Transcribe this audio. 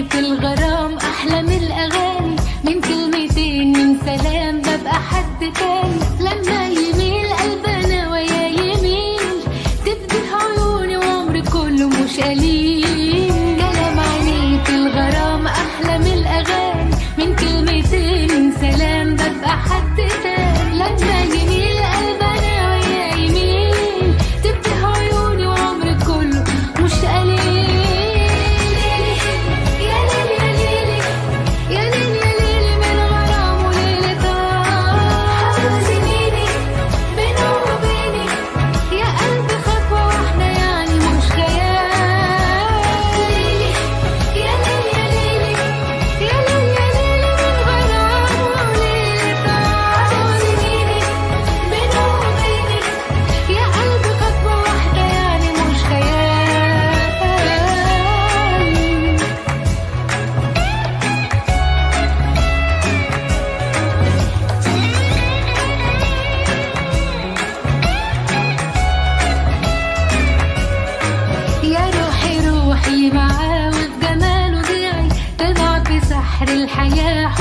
عيني في الغرام أحلى من الأغاني، من كلمتين من سلام ببقى حد تاني. لما يميل قلبنا ويا يميل تفتح عيوني وعمري كله مش قليل. كلام عيني في الغرام أحلى من الأغاني، من كلمتين من سلام ببقى حد تاني. لما يميل قلبنا ويا يميل تفتح عيوني وعمري كله مش قليل. معاه وفي جماله ضيعي تضع بسحر الحياة.